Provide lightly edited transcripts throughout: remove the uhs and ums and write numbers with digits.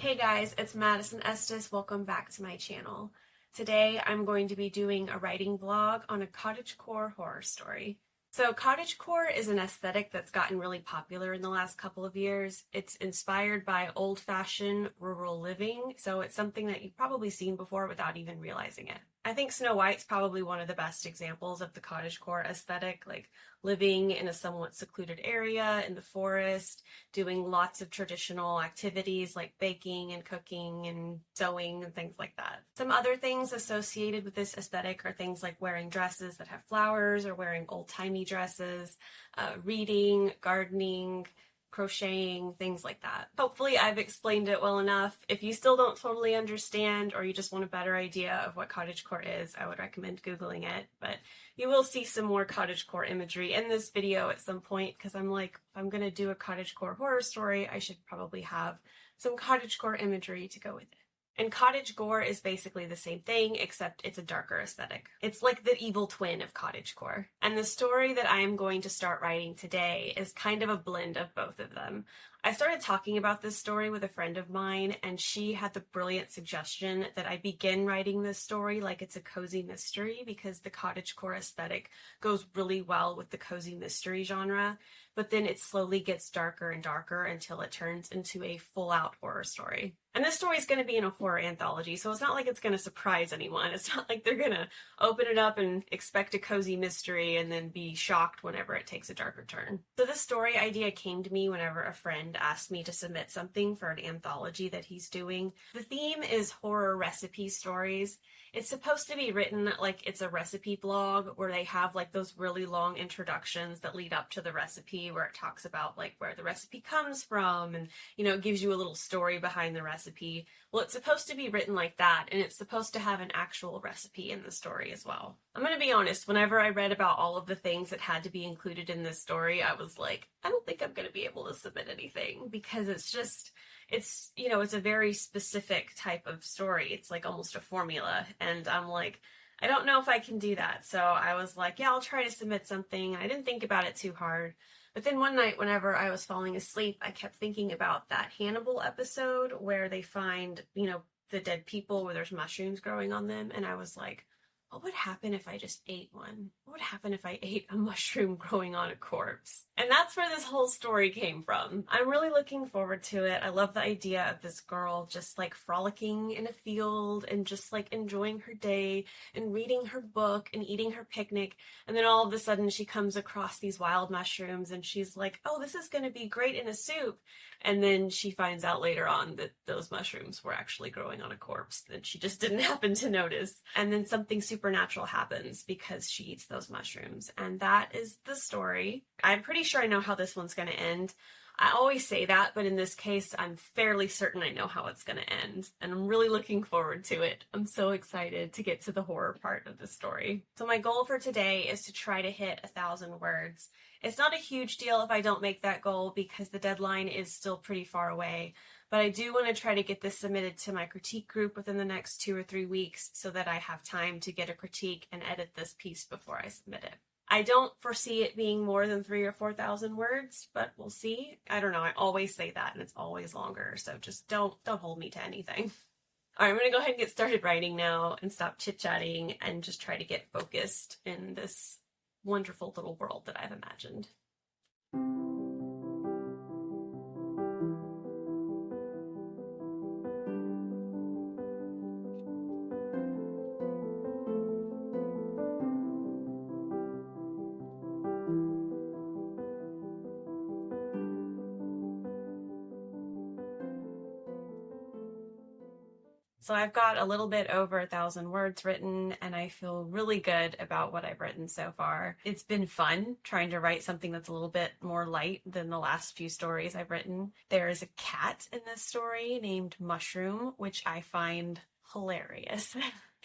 Hey guys, it's Madison Estes. Welcome back to my channel. Today I'm going to be doing a writing vlog on a cottagecore horror story. So cottagecore is an aesthetic that's gotten really popular in the last couple of years. It's inspired by old-fashioned rural living, so it's something that you've probably seen before without even realizing it. I think Snow White's probably one of the best examples of the cottagecore aesthetic, like living in a somewhat secluded area in the forest, doing lots of traditional activities like baking and cooking and sewing and things like that. Some other things associated with this aesthetic are things like wearing dresses that have flowers or wearing old-timey dresses, reading, gardening, crocheting, things like that. Hopefully I've explained it well enough. If you still don't totally understand or you just want a better idea of what cottagecore is, I would recommend Googling it, but you will see some more cottagecore imagery in this video at some point because I'm like, if I'm going to do a cottagecore horror story, I should probably have some cottagecore imagery to go with it. And cottage gore is basically the same thing, except it's a darker aesthetic. It's like the evil twin of cottagecore. And the story that I am going to start writing today is kind of a blend of both of them. I started talking about this story with a friend of mine, and she had the brilliant suggestion that I begin writing this story like it's a cozy mystery because the cottagecore aesthetic goes really well with the cozy mystery genre, but then it slowly gets darker and darker until it turns into a full-out horror story. And this story is going to be in a horror anthology, so it's not like it's going to surprise anyone. It's not like they're going to open it up and expect a cozy mystery and then be shocked whenever it takes a darker turn. So this story idea came to me whenever a friend asked me to submit something for an anthology that he's doing. The theme is horror recipe stories. It's supposed to be written like it's a recipe blog where they have like those really long introductions that lead up to the recipe where it talks about like where the recipe comes from and, you know, it gives you a little story behind the recipe. Well, it's supposed to be written like that, and it's supposed to have an actual recipe in the story as well. I'm going to be honest, whenever I read about all of the things that had to be included in this story, I was like, I don't think I'm going to be able to submit anything because it's, you know, it's a very specific type of story. It's like almost a formula. And I'm like, I don't know if I can do that. So I was like, yeah, I'll try to submit something. I didn't think about it too hard. But then one night, whenever I was falling asleep, I kept thinking about that Hannibal episode where they find, you know, the dead people where there's mushrooms growing on them. And I was like, what would happen if I just ate one? What would happen if I ate a mushroom growing on a corpse? And that's where this whole story came from. I'm really looking forward to it. I love the idea of this girl just like frolicking in a field and just like enjoying her day and reading her book and eating her picnic. And then all of a sudden she comes across these wild mushrooms and she's like, oh, this is going to be great in a soup. And then she finds out later on that those mushrooms were actually growing on a corpse that she just didn't happen to notice. And then something supernatural happens because she eats those mushrooms. And that is the story. I'm pretty sure I know how this one's going to end. I always say that, but in this case, I'm fairly certain I know how it's going to end. And I'm really looking forward to it. I'm so excited to get to the horror part of the story. So my goal for today is to try to hit 1,000 words. It's not a huge deal if I don't make that goal because the deadline is still pretty far away, but I do want to try to get this submitted to my critique group within the next 2 or 3 weeks so that I have time to get a critique and edit this piece before I submit it. I don't foresee it being more than 3,000 or 4,000 words, but we'll see. I don't know. I always say that and it's always longer, so just don't hold me to anything. All right, I'm going to go ahead and get started writing now and stop chit-chatting and just try to get focused in this wonderful little world that I've imagined. So I've got a little bit over 1,000 words written, and I feel really good about what I've written so far. It's been fun trying to write something that's a little bit more light than the last few stories I've written. There is a cat in this story named Mushroom, which I find hilarious.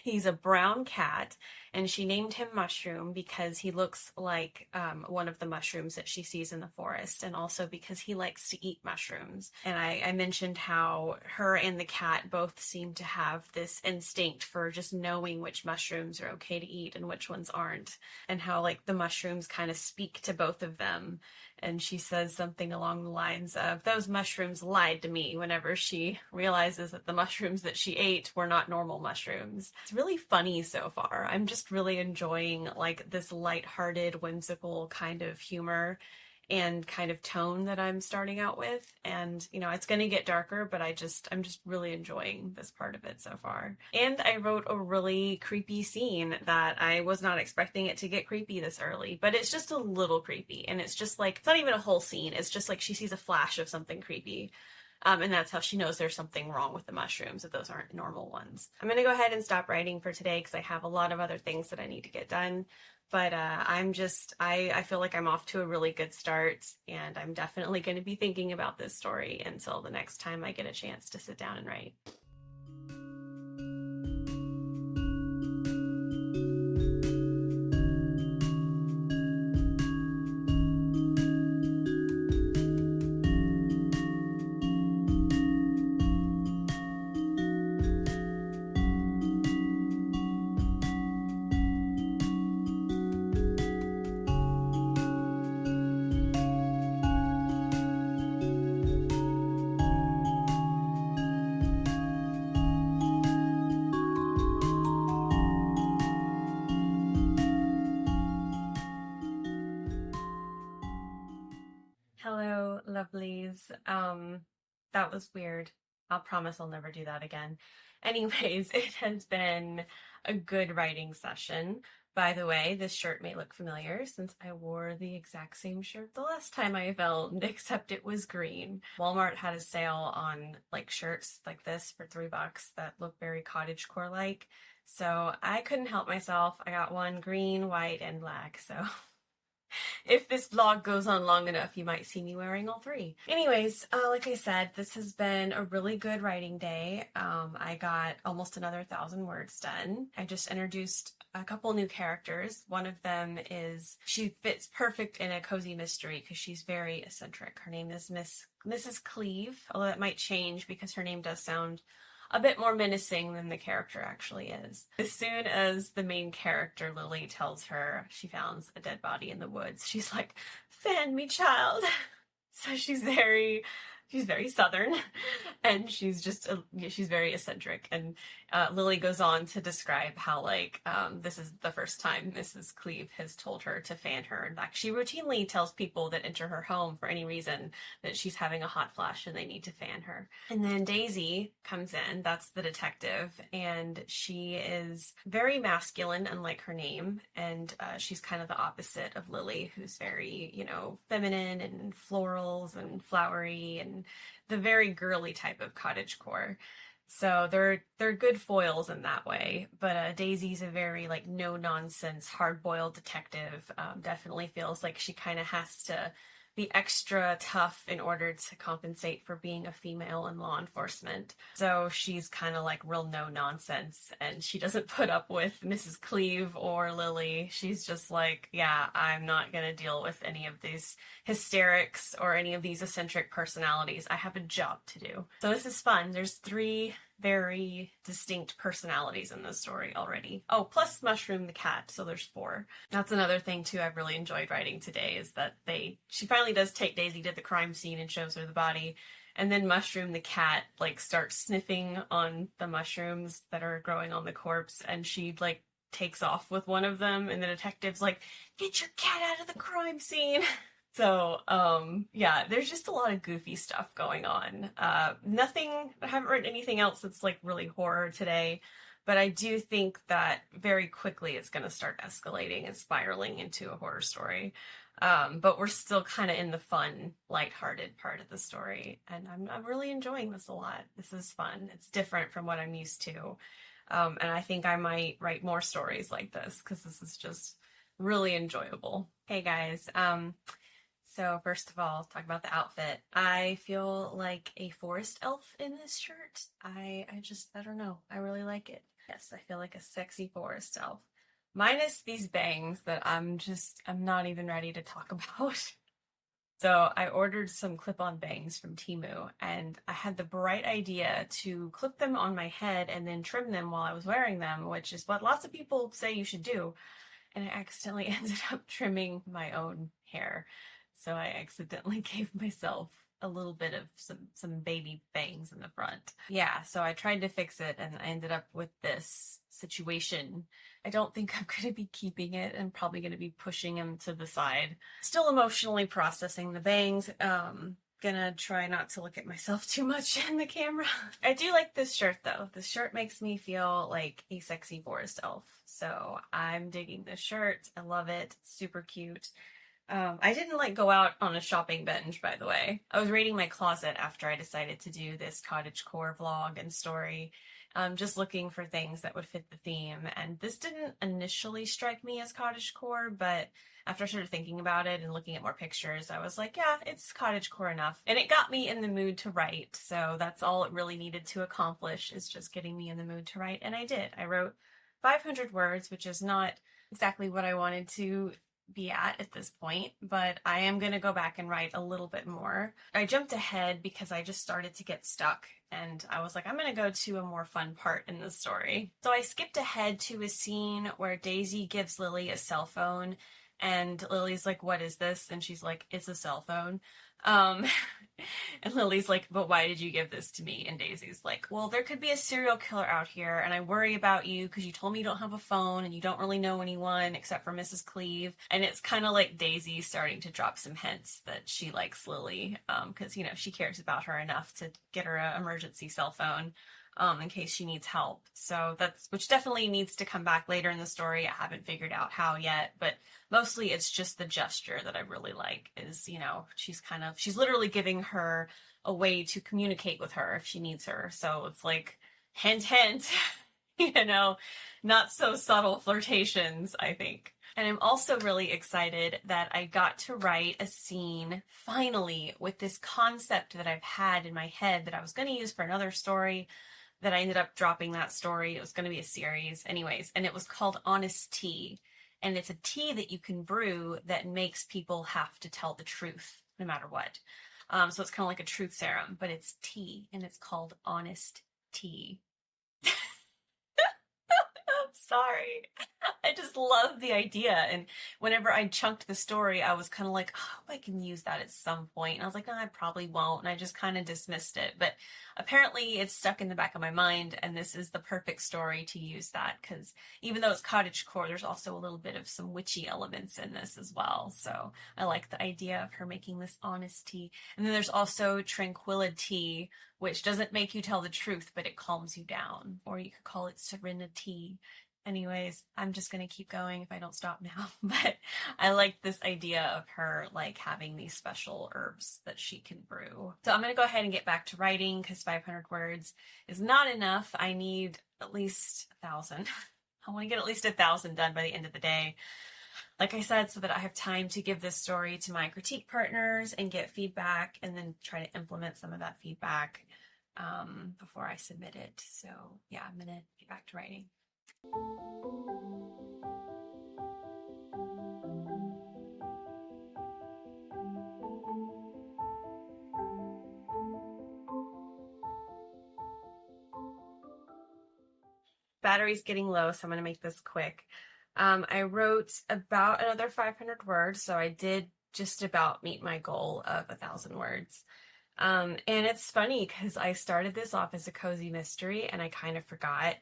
He's a brown cat, and she named him Mushroom because he looks like one of the mushrooms that she sees in the forest, and also because he likes to eat mushrooms. And I mentioned how her and the cat both seem to have this instinct for just knowing which mushrooms are okay to eat and which ones aren't, and how like the mushrooms kind of speak to both of them. and she says something along the lines of, "Those mushrooms lied to me," whenever she realizes that the mushrooms that she ate were not normal mushrooms. It's really funny so far. I'm just really enjoying like this lighthearted, whimsical kind of humor and kind of tone that I'm starting out with. And, you know, it's going to get darker, but I'm just really enjoying this part of it so far. And I wrote a really creepy scene that I was not expecting it to get creepy this early, but it's just a little creepy. And it's just like, it's not even a whole scene. It's just like she sees a flash of something creepy. And that's how she knows there's something wrong with the mushrooms, that those aren't normal ones. I'm going to go ahead and stop writing for today because I have a lot of other things that I need to get done. But I feel like I'm off to a really good start, and I'm definitely going to be thinking about this story until the next time I get a chance to sit down and write. Hello, lovelies. That was weird. I'll promise I'll never do that again. Anyways, it has been a good writing session. By the way, this shirt may look familiar since I wore the exact same shirt the last time I filmed, except it was green. Walmart had a sale on like shirts like this for $3 that look very cottagecore-like. So I couldn't help myself. I got one green, white, and black, so if this vlog goes on long enough, you might see me wearing all three. Anyways, like I said, this has been a really good writing day. I got almost another 1,000 words done. I just introduced a couple new characters. One of them is, she fits perfect in a cozy mystery because she's very eccentric. Her name is Mrs. Cleve, although that might change because her name does sound a bit more menacing than the character actually is. As soon as the main character, Lily, tells her she found a dead body in the woods, she's like, "Fan me, child." So she's very Southern, and she's very eccentric. And Lily goes on to describe how this is the first time Mrs. Cleve has told her to fan her. In fact, she routinely tells people that enter her home for any reason that she's having a hot flash and they need to fan her. And then Daisy comes in, that's the detective, and she is very masculine, unlike her name, and she's kind of the opposite of Lily, who's very, feminine and florals and flowery and the very girly type of cottagecore. So they're good foils in that way. But Daisy's a very no nonsense, hard boiled detective. Definitely feels like she kind of has to be extra tough in order to compensate for being a female in law enforcement. So she's kind of real no nonsense, and she doesn't put up with Mrs. Cleve or Lily. She's just yeah, I'm not gonna deal with any of these hysterics or any of these eccentric personalities. I have a job to do. So this is fun. There's 3 very distinct personalities in this story already. Oh, plus Mushroom the cat, so there's 4. That's another thing too I've really enjoyed writing today, is that she finally does take Daisy to the crime scene and shows her the body, and then Mushroom the cat starts sniffing on the mushrooms that are growing on the corpse, and she takes off with one of them, and the detective's like, "Get your cat out of the crime scene." So, yeah, there's just a lot of goofy stuff going on. I haven't read anything else that's really horror today, but I do think that very quickly it's going to start escalating and spiraling into a horror story. But we're still kind of in the fun, lighthearted part of the story, and I'm really enjoying this a lot. This is fun. It's different from what I'm used to. And I think I might write more stories like this because this is just really enjoyable. Hey guys, so first of all, talk about the outfit. I feel like a forest elf in this shirt. I don't know. I really like it. Yes, I feel like a sexy forest elf. Minus these bangs that I'm not even ready to talk about. So I ordered some clip-on bangs from Temu, and I had the bright idea to clip them on my head and then trim them while I was wearing them, which is what lots of people say you should do. And I accidentally ended up trimming my own hair. So I accidentally gave myself a little bit of some baby bangs in the front. Yeah, so I tried to fix it and I ended up with this situation. I don't think I'm going to be keeping it. I'm probably going to be pushing him to the side. Still emotionally processing the bangs. Gonna try not to look at myself too much in the camera. I do like this shirt though. This shirt makes me feel like a sexy forest elf. So I'm digging this shirt. I love it. It's super cute. I didn't like go out on a shopping binge, by the way. I was raiding my closet after I decided to do this cottagecore vlog and story, just looking for things that would fit the theme. And this didn't initially strike me as cottagecore, but after I started thinking about it and looking at more pictures, I was like, yeah, it's cottagecore enough. And it got me in the mood to write. So that's all it really needed to accomplish, is just getting me in the mood to write. And I did. I wrote 500 words, which is not exactly what I wanted to be at this point, but I am going to go back and write a little bit more. I jumped ahead because I just started to get stuck and I was like, I'm going to go to a more fun part in the story. So I skipped ahead to a scene where Daisy gives Lily a cell phone and Lily's like, what is this? And she's like, it's a cell phone. And Lily's like, but why did you give this to me? And Daisy's like, well, there could be a serial killer out here and I worry about you because you told me you don't have a phone and you don't really know anyone except for Mrs. Cleve. And it's kind of like Daisy starting to drop some hints that she likes Lily because, you know, she cares about her enough to get her an emergency cell phone in case she needs help. So that's, which definitely needs to come back later in the story. I haven't figured out how yet, but mostly it's just the gesture that I really like is, you know, she's literally giving her a way to communicate with her if she needs her. So it's like, hint, hint, you know, not so subtle flirtations, I think. And I'm also really excited that I got to write a scene finally with this concept that I've had in my head that I was going to use for another story that I ended up dropping that story. It was going to be a series anyways, and it was called Honest Tea. And it's a tea that you can brew that makes people have to tell the truth no matter what. So it's kind of like a truth serum, but it's tea and it's called Honest Tea. I'm sorry. I just love the idea. And whenever I chunked the story, I was kind of like, oh, I can use that at some point. And I was like, no, I probably won't. And I just kind of dismissed it. But apparently it's stuck in the back of my mind. And this is the perfect story to use that. Because even though it's cottagecore, there's also a little bit of some witchy elements in this as well. So I like the idea of her making this honest tea. And then there's also tranquility, which doesn't make you tell the truth, but it calms you down. Or you could call it serenity. Anyways, I'm just going to keep going if I don't stop now. But I like this idea of her like having these special herbs that she can brew. So I'm going to go ahead and get back to writing because 500 words is not enough. I need at least 1,000. I want to get at least 1,000 done by the end of the day. Like I said, so that I have time to give this story to my critique partners and get feedback and then try to implement some of that feedback before I submit it. So yeah, I'm going to get back to writing. Battery's getting low, so I'm going to make this quick. I wrote about another 500 words, so I did just about meet my goal of 1,000 words. And it's funny because I started this off as a cozy mystery and I kind of forgot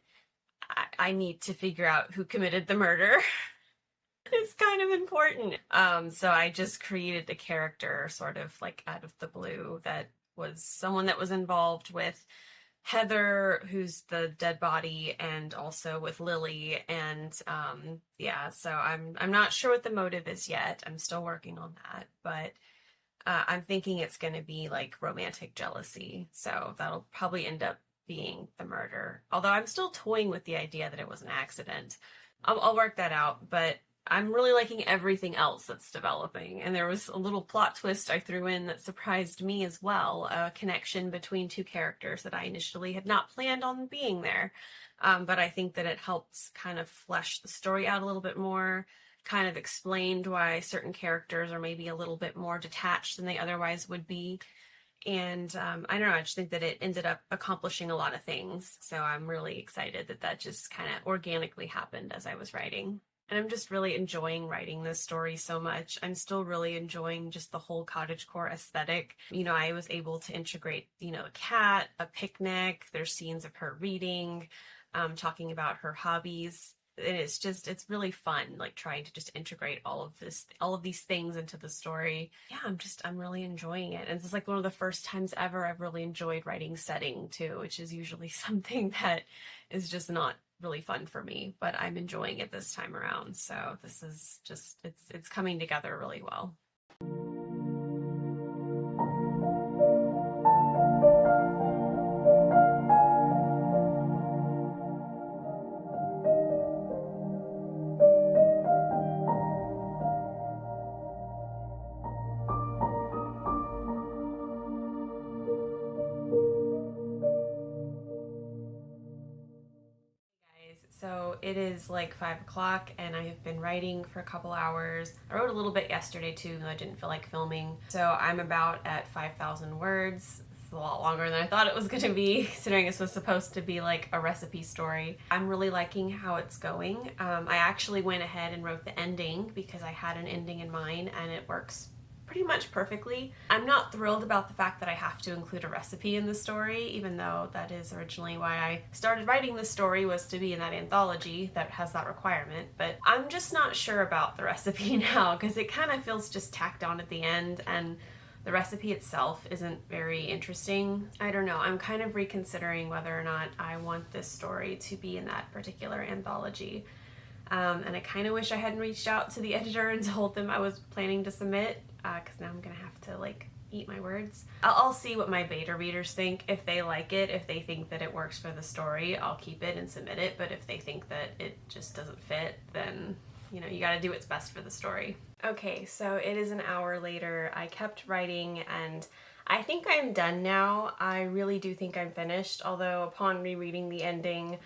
I need to figure out who committed the murder. It's kind of important. So I just created a character sort of like out of the blue that was someone that was involved with Heather, who's the dead body, and also with Lily. And yeah, so I'm not sure what the motive is yet. I'm still working on that, but I'm thinking it's going to be like romantic jealousy. So that'll probably end up being the murder. Although I'm still toying with the idea that it was an accident. I'll work that out, but I'm really liking everything else that's developing. And there was a little plot twist I threw in that surprised me as well, a connection between two characters that I initially had not planned on being there. But I think that it helped kind of flesh the story out a little bit more, kind of explained why certain characters are maybe a little bit more detached than they otherwise would be. And I don't know, I just think that it ended up accomplishing a lot of things. So I'm really excited that that just kind of organically happened as I was writing. And I'm just really enjoying writing this story so much. I'm still really enjoying just the whole cottagecore aesthetic. I was able to integrate, a cat, a picnic, there's scenes of her reading, talking about her hobbies. And it's really fun, like trying to just integrate all of these things into the story. Yeah, I'm really enjoying it. And it's like one of the first times ever I've really enjoyed writing setting too, which is usually something that is just not really fun for me, but I'm enjoying it this time around. So this is just, it's coming together really well. So it is like 5 o'clock and I have been writing for a couple hours. I wrote a little bit yesterday too, even though I didn't feel like filming. So I'm about at 5,000 words. It's a lot longer than I thought it was going to be, considering this was supposed to be like a recipe story. I'm really liking how it's going. I actually went ahead and wrote the ending because I had an ending in mind and it works pretty much perfectly. I'm not thrilled about the fact that I have to include a recipe in the story, even though that is originally why I started writing this story, was to be in that anthology that has that requirement. But I'm just not sure about the recipe now because it kind of feels just tacked on at the end, and the recipe itself isn't very interesting. I don't know, I'm kind of reconsidering whether or not I want this story to be in that particular anthology. And I kind of wish I hadn't reached out to the editor and told them I was planning to submit, because now I'm gonna have to like eat my words. I'll see what my beta readers think. If they like it, if they think that it works for the story, I'll keep it and submit it. But if they think that it just doesn't fit, then you gotta do what's best for the story. Okay, so it is an hour later. I kept writing and I think I'm done now. I really do think I'm finished, although upon rereading the ending,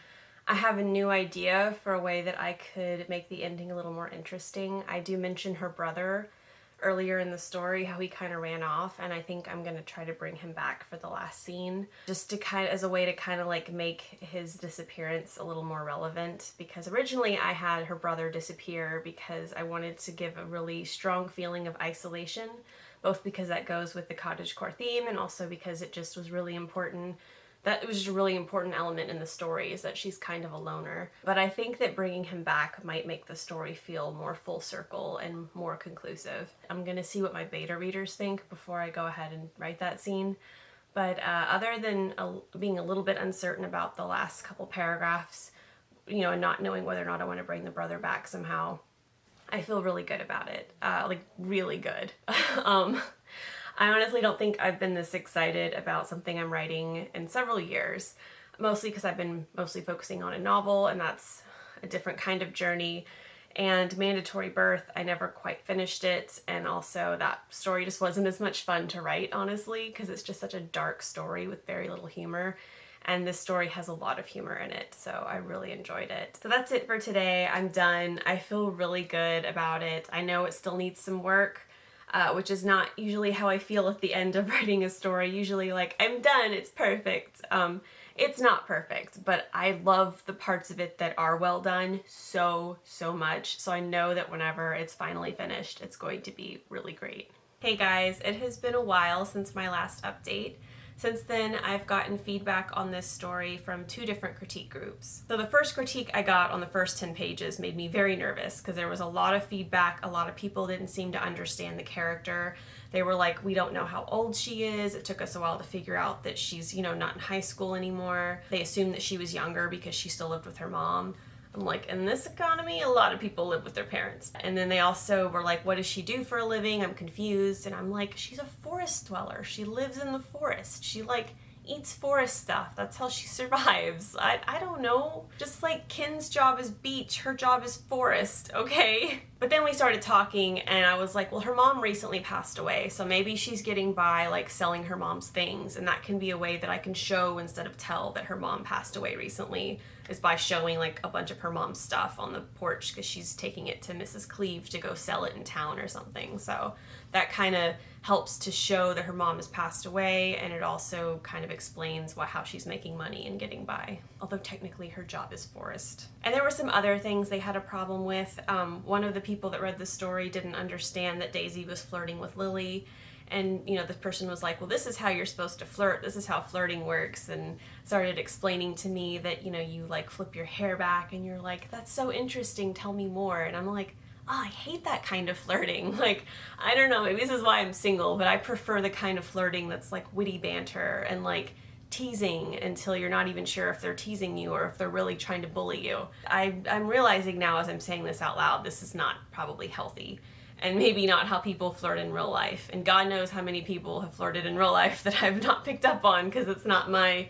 I have a new idea for a way that I could make the ending a little more interesting. I do mention her brother earlier in the story, how he kind of ran off, and I think I'm gonna try to bring him back for the last scene, just to as a way to kind of like make his disappearance a little more relevant, because originally I had her brother disappear because I wanted to give a really strong feeling of isolation, both because that goes with the cottagecore theme and also because it just was really important. That was just a really important element in the story, is that she's kind of a loner. But I think that bringing him back might make the story feel more full circle and more conclusive. I'm gonna see what my beta readers think before I go ahead and write that scene. But other than being a little bit uncertain about the last couple paragraphs, and not knowing whether or not I want to bring the brother back somehow, I feel really good about it. Like, really good. I honestly don't think I've been this excited about something I'm writing in several years, mostly because I've been mostly focusing on a novel, and that's a different kind of journey. And Mandatory Birth, I never quite finished it, and also that story just wasn't as much fun to write, honestly, because it's just such a dark story with very little humor. And this story has a lot of humor in it, so I really enjoyed it. So that's it for today. I'm done. I feel really good about it. I know it still needs some work, which is not usually how I feel at the end of writing a story. Usually, like, I'm done, it's perfect. It's not perfect, but I love the parts of it that are well done so much. So I know that whenever it's finally finished, it's going to be really great. Hey guys, it has been a while since my last update. Since then, I've gotten feedback on this story from 2 different critique groups. So the first critique I got on the first 10 pages made me very nervous because there was a lot of feedback. A lot of people didn't seem to understand the character. They were like, we don't know how old she is. It took us a while to figure out that she's, not in high school anymore. They assumed that she was younger because she still lived with her mom. I'm like, in this economy, a lot of people live with their parents. And then they also were like, what does she do for a living? I'm confused. And I'm like, she's a forest dweller. She lives in the forest. She eats forest stuff. That's how she survives. I don't know. Just like Ken's job is beach, her job is forest, okay? But then we started talking and I was like, well, her mom recently passed away, so maybe she's getting by selling her mom's things, and that can be a way that I can show instead of tell that her mom passed away recently. is by showing like a bunch of her mom's stuff on the porch because she's taking it to Mrs. Cleve to go sell it in town or something. So that kind of helps to show that her mom has passed away, and it also kind of explains how she's making money and getting by, although technically her job is forest. And there were some other things they had a problem with. One of the people that read the story didn't understand that Daisy was flirting with Lily, and this person was like, well, this is how you're supposed to flirt, this is how flirting works, and started explaining to me that you like flip your hair back and you're like, that's so interesting, tell me more. And I'm like, oh, I hate that kind of flirting. Like, I don't know, maybe this is why I'm single, but I prefer the kind of flirting that's like witty banter and like teasing until you're not even sure if they're teasing you or if they're really trying to bully you. I'm realizing now as I'm saying this out loud, this is not probably healthy, and maybe not how people flirt in real life. And God knows how many people have flirted in real life that I've not picked up on because it's not my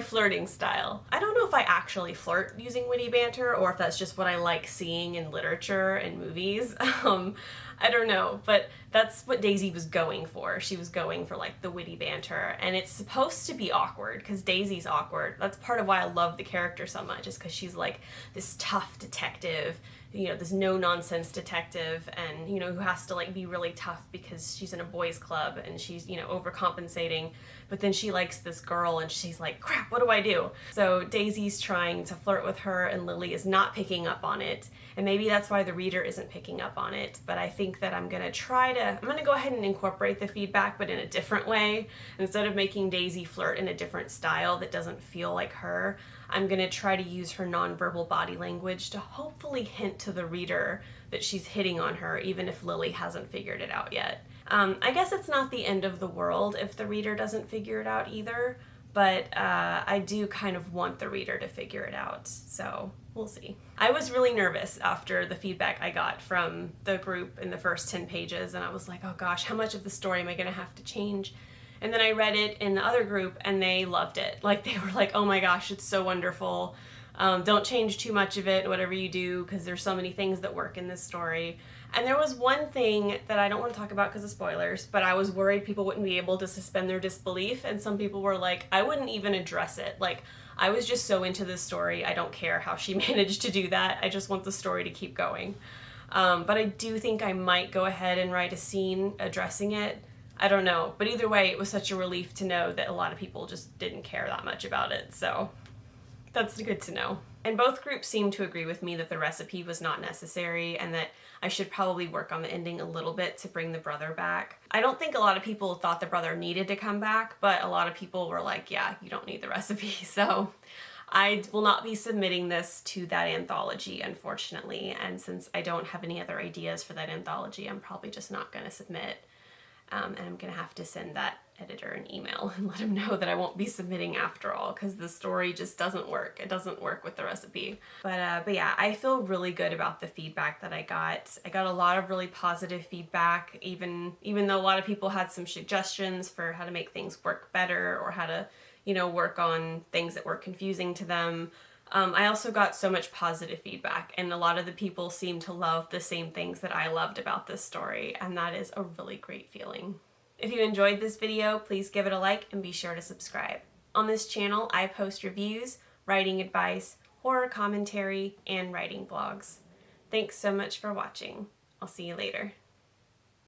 flirting style. I don't know if I actually flirt using witty banter or if that's just what I like seeing in literature and movies. I don't know, but that's what Daisy was going for. She was going for like the witty banter, and it's supposed to be awkward because Daisy's awkward. That's part of why I love the character so much, is because she's like this tough detective, this no-nonsense detective, and who has to like be really tough because she's in a boys club and she's overcompensating, but then she likes this girl and she's like, crap, what do I do? So Daisy's trying to flirt with her and Lily is not picking up on it, and maybe that's why the reader isn't picking up on it. But I think that I'm gonna go ahead and incorporate the feedback, but in a different way. Instead of making Daisy flirt in a different style that doesn't feel like her, I'm gonna try to use her nonverbal body language to hopefully hint to the reader that she's hitting on her, even if Lily hasn't figured it out yet. I guess it's not the end of the world if the reader doesn't figure it out either, but I do kind of want the reader to figure it out, so we'll see. I was really nervous after the feedback I got from the group in the first 10 pages, and I was like, oh gosh, how much of the story am I gonna have to change? And then I read it in the other group and they loved it. Like, they were like, oh my gosh, it's so wonderful. Don't change too much of it, whatever you do, because there's so many things that work in this story. And there was one thing that I don't want to talk about because of spoilers, but I was worried people wouldn't be able to suspend their disbelief, and some people were like, I wouldn't even address it. Like, I was just so into this story, I don't care how she managed to do that. I just want the story to keep going. But I do think I might go ahead and write a scene addressing it. I don't know, but either way, it was such a relief to know that a lot of people just didn't care that much about it, so that's good to know. And both groups seemed to agree with me that the recipe was not necessary and that I should probably work on the ending a little bit to bring the brother back. I don't think a lot of people thought the brother needed to come back, but a lot of people were like, yeah, you don't need the recipe. So I will not be submitting this to that anthology, unfortunately, and since I don't have any other ideas for that anthology, I'm probably just not going to submit. And I'm gonna have to send that editor an email and let him know that I won't be submitting after all, because the story just doesn't work. It doesn't work with the recipe. But yeah, I feel really good about the feedback that I got. I got a lot of really positive feedback, even though a lot of people had some suggestions for how to make things work better or how to, work on things that were confusing to them. I also got so much positive feedback, and a lot of the people seem to love the same things that I loved about this story, and that is a really great feeling. If you enjoyed this video, please give it a like and be sure to subscribe. On this channel, I post reviews, writing advice, horror commentary, and writing blogs. Thanks so much for watching. I'll see you later.